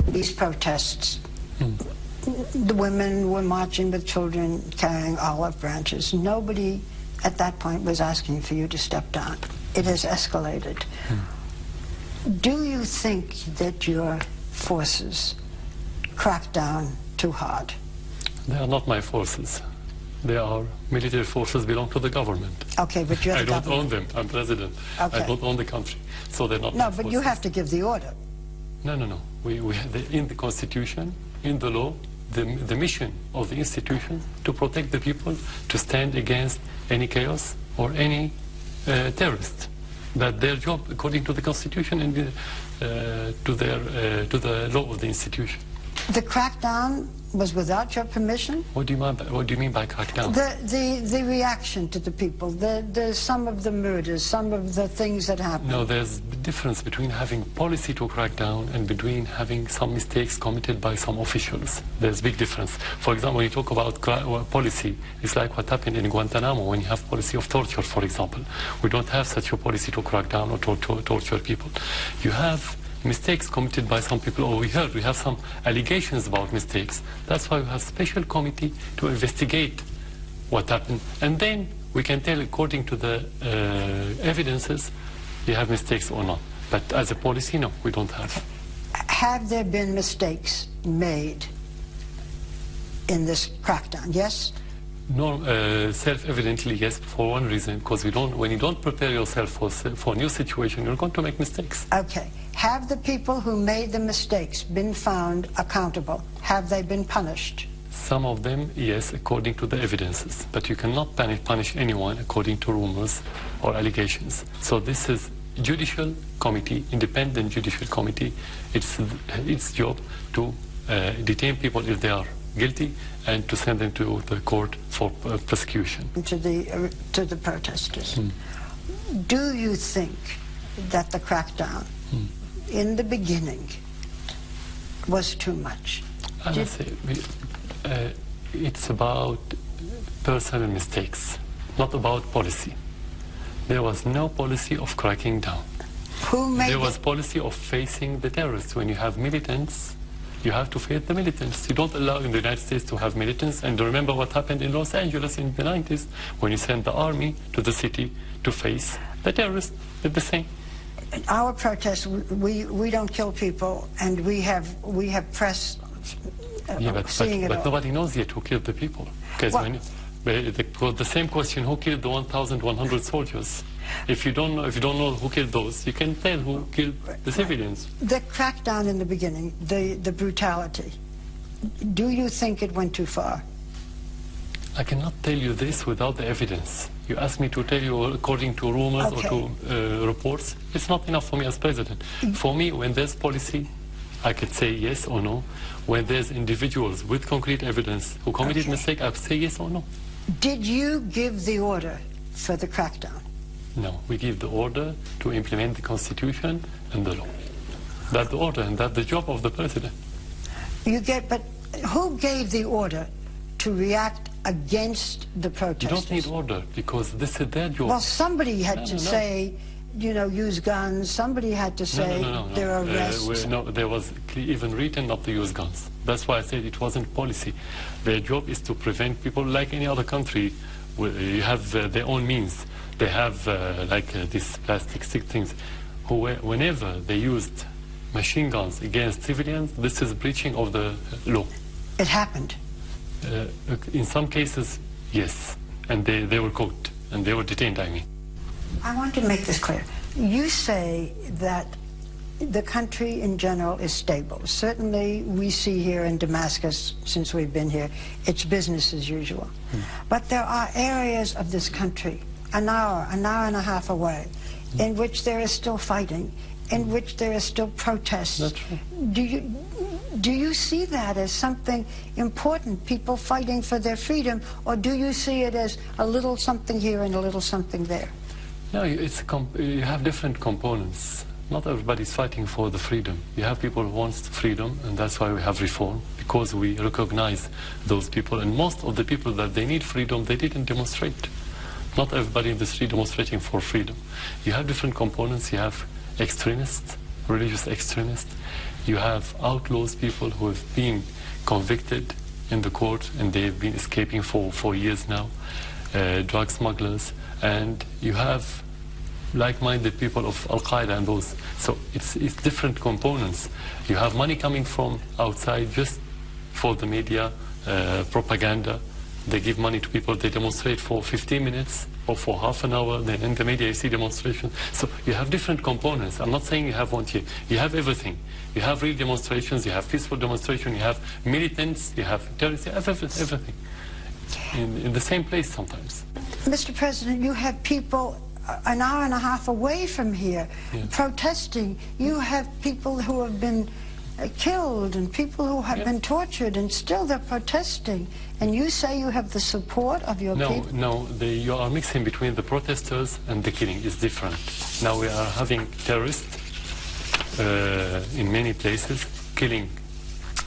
These protests, the women were marching with children carrying olive branches. Nobody at that point was asking for you to step down. It has escalated. Do you think that your forces cracked down too hard? They are not my forces. They are military forces, belong to the government. Okay, but you're the government. I don't own them. I'm president. Okay. I don't own the country. So they're not my forces. No, but you have to give the order. No. We have in the Constitution, in the law, the mission of the institution to protect the people, to stand against any chaos or any terrorist. That their job, according to the Constitution and to the law of the institution. The crackdown was without your permission? What do you mean by crackdown? The reaction to the people, some of the murders, some of the things that happened. No, there's a difference between having policy to crack down and between having some mistakes committed by some officials. There's a big difference. For example, when you talk about policy, it's like what happened in Guantanamo when you have policy of torture, for example. We don't have such a policy to crack down or torture people. You have mistakes committed by some people, or we have some allegations about mistakes. That's why we have a special committee to investigate what happened. And then we can tell, according to the evidences, you have mistakes or not. But as a policy, no, we don't have. Have there been mistakes made in this crackdown, yes? No, self-evidently, yes, for one reason, because when you don't prepare yourself for a new situation, you're going to make mistakes. Okay. Have the people who made the mistakes been found accountable? Have they been punished? Some of them, yes, according to the evidences. But you cannot punish anyone according to rumors or allegations. So this is judicial committee, independent judicial committee. It's its job to detain people if they are guilty and to send them to the court for prosecution. To the protesters. Do you think that the crackdown in the beginning was too much? As I say, it's about personal mistakes, not about policy. There was no policy of cracking down. There was policy of facing the terrorists. When you have militants, you have to face the militants. You don't allow in the United States to have militants. And remember what happened in Los Angeles in the 90s when you sent the army to the city to face the terrorists. Did the same. In our protests, we don't kill people, and we have press seeing it all. But nobody knows yet who killed the people. Because the same question, who killed the 1,100 soldiers? If you don't know who killed those, you can tell who killed the civilians. The crackdown in the beginning, the brutality, do you think it went too far? I cannot tell you this without the evidence. You ask me to tell you according to rumors or to reports. It's not enough for me as president. For me, when there's policy, I could say yes or no. When there's individuals with concrete evidence who committed mistake, I would say yes or no. Did you give the order for the crackdown? No, we give the order to implement the Constitution and the law. That's the order, and that's the job of the president. But who gave the order to react against the protesters? You don't need order, because this is their job. Well, somebody had to say, you know, use guns. Somebody had to say there are arrests. No, there was even written not to use guns. That's why I said it wasn't policy. Their job is to prevent people, like any other country. You have their own means. They have these plastic stick things. Whenever they used machine guns against civilians, this is breaching of the law. It happened. In some cases, yes, and they were caught and they were detained. I mean, I want to make this clear. You say that the country in general is stable. Certainly, we see here in Damascus, since we've been here, it's business as usual. But there are areas of this country, an hour and a half away, in which there is still fighting, in which there is still protests. That's true. Do you see that as something important, people fighting for their freedom, or do you see it as a little something here and a little something there? No, you have different components. Not everybody's fighting for the freedom. You have people who want freedom, and that's why we have reform, because we recognize those people. And most of the people that they need freedom, they didn't demonstrate. Not everybody in the street demonstrating for freedom. You have different components. You have extremists, religious extremists. You have outlaws, people who have been convicted in the court and they've been escaping for years now, drug smugglers, and you have like-minded people of Al-Qaeda and those. So it's different components. You have money coming from outside just for the media, propaganda. They give money to people, they demonstrate for 15 minutes or for half an hour, then in the media you see demonstrations. So you have different components. I'm not saying you have one here. You have everything. You have real demonstrations, you have peaceful demonstrations, you have militants, you have terrorists, you have everything. In the same place sometimes. Mr. President, you have people an hour and a half away from here protesting. You have people who have been killed and people who have been tortured, and still they're protesting. And you say you have the support of your people? No, you are mixing between the protesters and the killing. It's different. Now we are having terrorists in many places killing.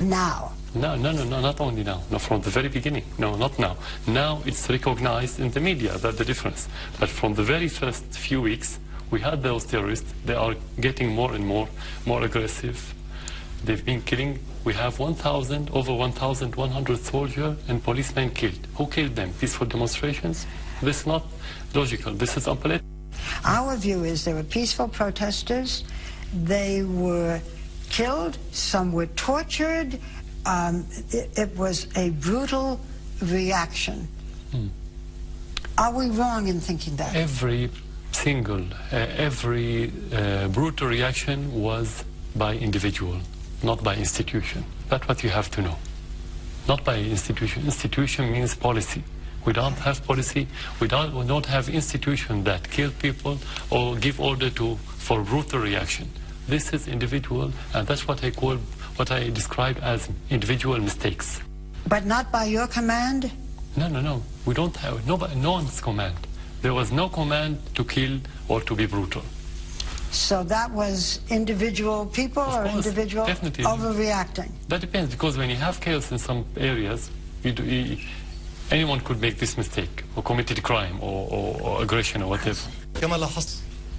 Now? No, not only now. No, from the very beginning. No, not now. Now it's recognized in the media, that's the difference. But from the very first few weeks, we had those terrorists. They are getting more and more aggressive. They've been killing. We have over 1,100 soldiers and policemen killed. Who killed them? Peaceful demonstrations? This is not logical. This is unpolitical. Our view is there were peaceful protesters. They were killed. Some were tortured. It was a brutal reaction. Are we wrong in thinking that? Every brutal reaction was by individual, not by institution. That's what you have to know. Not by institution. Institution means policy. We don't have policy. We don't have institution that kill people or give order for brutal reaction. This is individual, and that's what I describe as individual mistakes. But not by your command? No. We don't have no one's command. There was no command to kill or to be brutal. So that was individual people or individual overreacting? That depends, because when you have chaos in some areas, anyone could make this mistake or committed crime or aggression or whatever. Do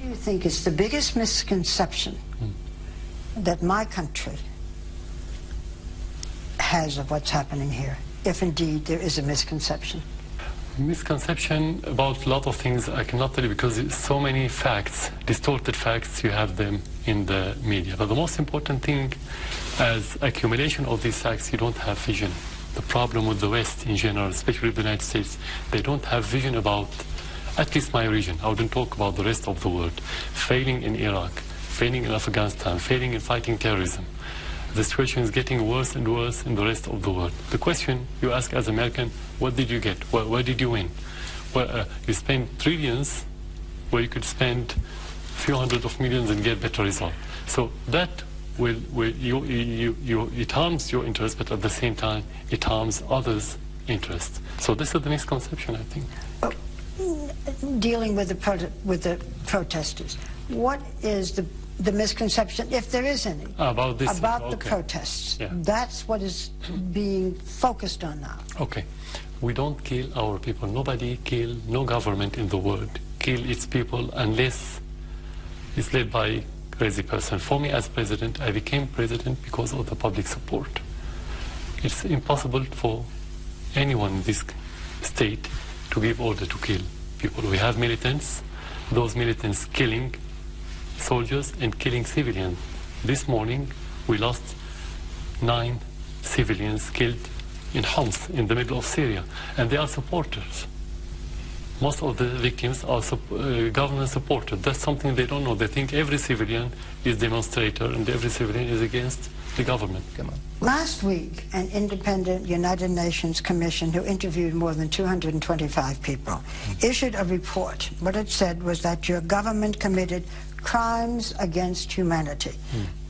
you think it's the biggest misconception that my country has of what's happening here, if indeed there is a misconception? Misconception about a lot of things I cannot tell you, because it's so many facts, distorted facts, you have them in the media. But the most important thing, as accumulation of these facts, you don't have vision. The problem with the West in general, especially the United States, they don't have vision about, at least my region. I wouldn't talk about the rest of the world. Failing in Iraq, failing in Afghanistan, failing in fighting terrorism. The situation is getting worse and worse in the rest of the world. The question you ask as American, what did you get? Where did you win? Well, you spend trillions where you could spend a few hundred of millions and get better results. So that it harms your interest, but at the same time, it harms others' interests. So this is the misconception, I think. Dealing with the protesters, what is the misconception, if there is any, about the protests? Yeah. That's what is being focused on now. Okay. We don't kill our people. Nobody kill, no government in the world kill its people unless it's led by a crazy person. For me as president, I became president because of the public support. It's impossible for anyone in this state to give order to kill people. We have militants, those militants killing soldiers and killing civilians. This morning we lost 9 civilians killed in Homs, in the middle of Syria, and they are supporters. Most of the victims are government supported. That's something they don't know. They think every civilian is demonstrator and every civilian is against the government. Last week, an independent United Nations commission who interviewed more than 225 people issued a report. What it said was that your government committed crimes against humanity.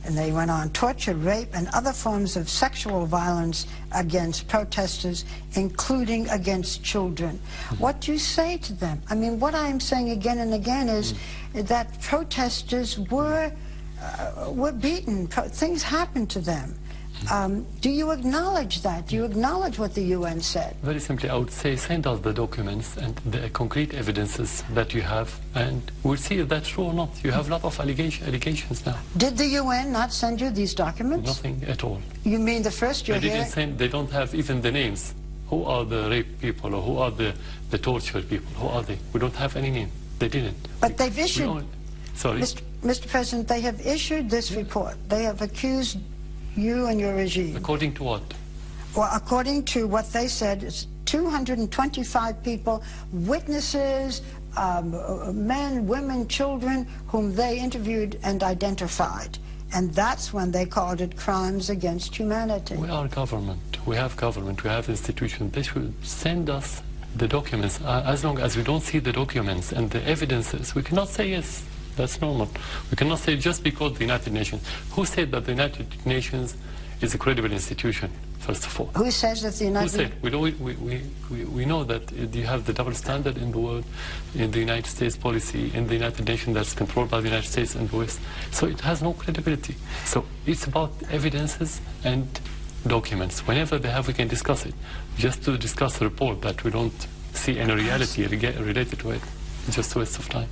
And they went on: torture, rape, and other forms of sexual violence against protesters, including against children. What do you say to them? I mean, what I'm saying again and again is that protesters were beaten. Things happened to them. Do you acknowledge that? Do you acknowledge what the UN said? Very simply, I would say send us the documents and the concrete evidences that you have, and we'll see if that's true or not. You have a lot of allegations now. Did the UN not send you these documents? Nothing at all. You mean the first you're here? They don't have even the names. Who are the rape people, or who are the torture people? Who are they? We don't have any name. They didn't. But they've issued... Sorry? Mr. President, they have issued this report. They have accused you and your regime. According to what? Well, according to what they said, it's 225 people, witnesses, men, women, children, whom they interviewed and identified. And that's when they called it crimes against humanity. We are government. We have government. We have institutions. They should send us the documents. As long as we don't see the documents and the evidences, we cannot say yes. That's normal. We cannot say just because the United Nations. Who said that the United Nations is a credible institution, first of all? Who says that the United Nations... We know that you have the double standard in the world, in the United States policy, in the United Nations that's controlled by the United States and the West. So it has no credibility. So it's about evidences and documents. Whenever they have, we can discuss it. Just to discuss a report that we don't see any reality related to it, it's just a waste of time.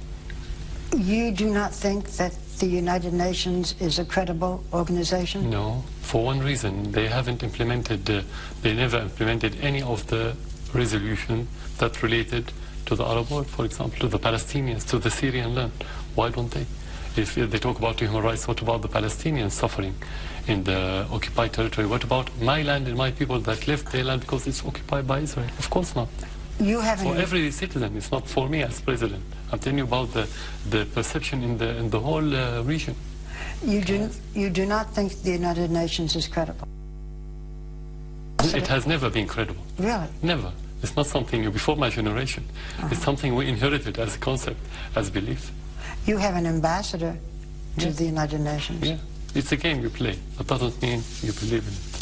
You do not think that the United Nations is a credible organization? No, for one reason. They haven't implemented, they never implemented any of the resolution that related to the Arab world, for example, to the Palestinians, to the Syrian land. Why don't they? If they talk about human rights, what about the Palestinians suffering in the occupied territory? What about my land and my people that left their land because it's occupied by Israel? Of course not. You haven't... For every citizen, it's not for me as president. I'm telling you about the perception in the whole region. You do not think the United Nations is credible? It has never been credible. Really? Never. It's not something new before my generation. It's something we inherited as a concept, as belief. You have an ambassador to the United Nations. Yeah. It's a game you play. That doesn't mean you believe in it.